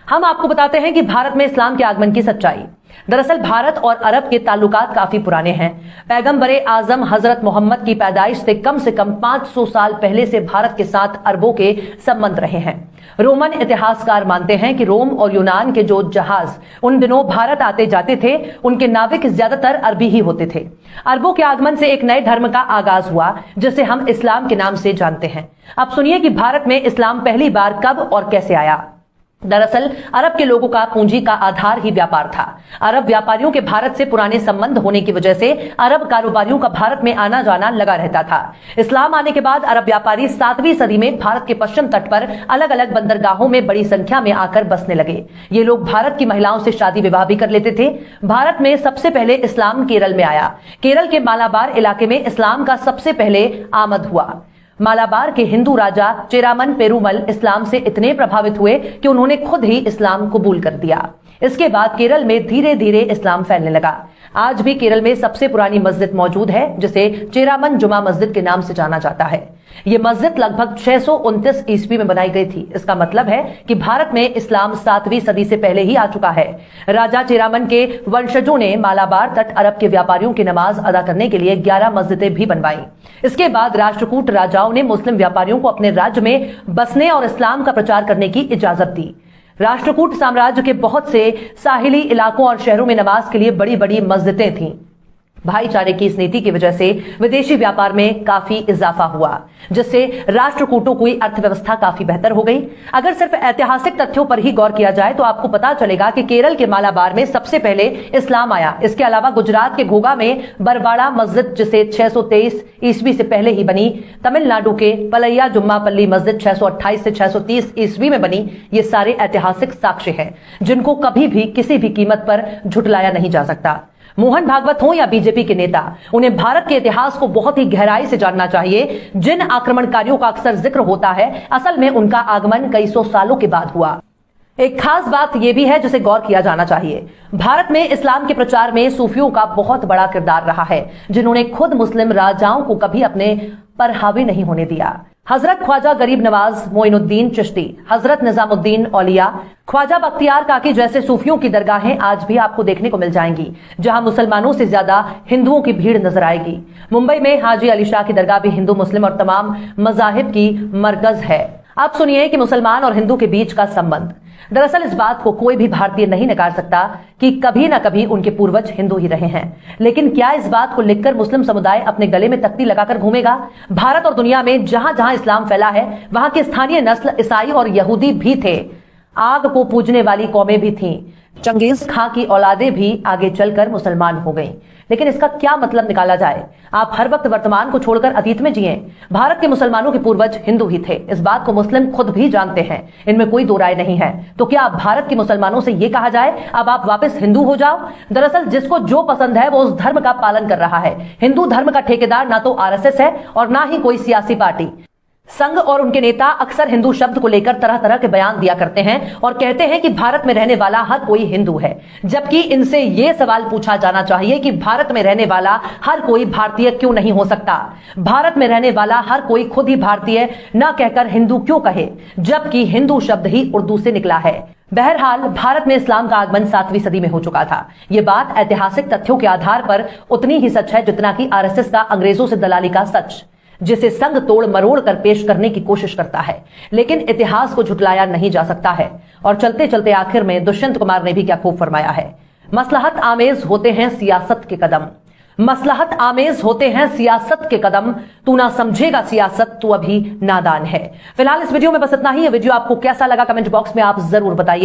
हम आपको बताते हैं कि भारत में इस्लाम के आगमन की सच्चाई। दरअसल भारत और अरब के ताल्लुकात काफी पुराने हैं। पैगंबरे आजम हजरत मोहम्मद की पैदाइश से कम 500 साल पहले से भारत के साथ अरबों के संबंध रहे हैं। रोमन इतिहासकार मानते हैं कि रोम और यूनान के जो जहाज उन दिनों भारत आते जाते थे, उनके नाविक ज्यादातर अरबी ही होते थे। अरबों के आगमन से एक नए धर्म का आगाज हुआ, जिसे हम इस्लाम के नाम से जानते हैं। अब सुनिए कि भारत में इस्लाम पहली बार कब और कैसे आया। दरअसल अरब के लोगों का पूंजी का आधार ही व्यापार था। अरब व्यापारियों के भारत से पुराने संबंध होने की वजह से अरब कारोबारियों का भारत में आना जाना लगा रहता था। इस्लाम आने के बाद अरब व्यापारी 7वीं सदी में भारत के पश्चिम तट पर अलग अलग बंदरगाहों में बड़ी संख्या में आकर बसने लगे। ये लोग भारत की महिलाओं से शादी विवाह भी कर लेते थे। भारत में सबसे पहले इस्लाम केरल में आया। केरल के मालाबार इलाके में इस्लाम का सबसे पहले आमद हुआ। मालाबार के हिंदू राजा चेरामन पेरुमल इस्लाम से इतने प्रभावित हुए कि उन्होंने खुद ही इस्लाम कबूल कर दिया। इसके बाद केरल में धीरे धीरे इस्लाम फैलने लगा। आज भी केरल में सबसे पुरानी मस्जिद मौजूद है, जिसे चेरामन जुमा मस्जिद के नाम से जाना जाता है। यह मस्जिद लगभग 629 ईस्वी में बनाई गई थी। इसका मतलब है कि भारत में इस्लाम 7वीं सदी से पहले ही आ चुका है। राजा चेरामन के वंशजों ने मालाबार तट अरब के व्यापारियों की नमाज अदा करने के लिए 11 मस्जिदें भी बनवाई। इसके बाद राष्ट्रकूट राजाओं ने मुस्लिम व्यापारियों को अपने राज्य में बसने और इस्लाम का प्रचार करने की इजाजत दी। राष्ट्रकूट साम्राज्य के बहुत से साहिली इलाकों और शहरों में नमाज के लिए बड़ी बड़ी मस्जिदें थीं। भाईचारे की इस नीति की वजह से विदेशी व्यापार में काफी इजाफा हुआ, जिससे राष्ट्रकूटों की अर्थव्यवस्था काफी बेहतर हो गई। अगर सिर्फ ऐतिहासिक तथ्यों पर ही गौर किया जाए तो आपको पता चलेगा कि केरल के मालाबार में सबसे पहले इस्लाम आया। इसके अलावा गुजरात के घोघा में बरवाड़ा मस्जिद, जिसे 623 ईस्वी से पहले ही बनी, तमिलनाडु के पलैया जुम्मापल्ली मस्जिद 628 से 630 ईस्वी में बनी। ये सारे ऐतिहासिक साक्ष्य हैं जिनको कभी भी किसी भी कीमत पर झुटलाया नहीं जा सकता। मोहन भागवत हो या बीजेपी के नेता, उन्हें भारत के इतिहास को बहुत ही गहराई से जानना चाहिए। जिन आक्रमणकारियों का अक्सर जिक्र होता है, असल में उनका आगमन कई सौ सालों के बाद हुआ। एक खास बात यह भी है जिसे गौर किया जाना चाहिए। भारत में इस्लाम के प्रचार में सूफियों का बहुत बड़ा किरदार रहा है, जिन्होंने खुद मुस्लिम राजाओं को कभी अपने पर हावी नहीं होने दिया। हजरत ख्वाजा गरीब नवाज मोइनुद्दीन चिश्ती, हजरत निजामुद्दीन औलिया, ख्वाजा बख्तियार काकी जैसे सूफियों की दरगाहें आज भी आपको देखने को मिल जाएंगी, जहां मुसलमानों से ज्यादा हिंदुओं की भीड़ नजर आएगी। मुंबई में हाजी अली शाह की दरगाह भी हिंदू मुस्लिम और तमाम मजाहिब की मरकज है। आप सुनिए कि मुसलमान और हिंदू के बीच का संबंध। दरअसल इस बात को कोई भी भारतीय नहीं नकार सकता कि कभी न कभी उनके पूर्वज हिंदू ही रहे हैं। लेकिन क्या इस बात को लिखकर मुस्लिम समुदाय अपने गले में तख्ती लगाकर घूमेगा? भारत और दुनिया में जहां जहां इस्लाम फैला है, वहां की स्थानीय नस्ल ईसाई और यहूदी भी थे। आग को पूजने वाली कौमें भी थीं। चंगेज खां की औलादें भी आगे चलकर मुसलमान हो गईं। लेकिन इसका क्या मतलब निकाला जाए? आप हर वक्त वर्तमान को छोड़कर अतीत में जिए। भारत के मुसलमानों के पूर्वज हिंदू ही थे। इस बात को मुस्लिम खुद भी जानते हैं, इनमें कोई दो राय नहीं है। तो क्या अब भारत के मुसलमानों से यह कहा जाए अब आप वापस हिंदू हो जाओ? दरअसल जिसको जो पसंद है वो उस धर्म का पालन कर रहा है। हिंदू धर्म का ठेकेदार ना तो आरएसएस है और ना ही कोई सियासी पार्टी। संघ और उनके नेता अक्सर हिंदू शब्द को लेकर तरह तरह के बयान दिया करते हैं और कहते हैं कि भारत में रहने वाला हर कोई हिंदू है, जबकि इनसे यह सवाल पूछा जाना चाहिए कि भारत में रहने वाला हर कोई भारतीय क्यों नहीं हो सकता? भारत में रहने वाला हर कोई खुद ही भारतीय न कहकर हिंदू क्यों कहे, जबकि हिंदू शब्द ही उर्दू से निकला है। बहरहाल भारत में इस्लाम का आगमन 7वीं सदी में हो चुका था। यह बात ऐतिहासिक तथ्यों के आधार पर उतनी ही सच है जितना कि आरएसएस का अंग्रेजों से दलाली का सच, जिसे संग तोड़ मरोड़ कर पेश करने की कोशिश करता है। लेकिन इतिहास को झुटलाया नहीं जा सकता है। और चलते चलते आखिर में दुष्यंत कुमार ने भी क्या खूब फरमाया है, मसलहत आमेज होते हैं सियासत के कदम, मसलहत आमेज होते हैं सियासत के कदम, तू ना समझेगा सियासत तू अभी नादान है। फिलहाल इस वीडियो में बस इतना ही। यह वीडियो आपको कैसा लगा कमेंट बॉक्स में आप जरूर बताइए।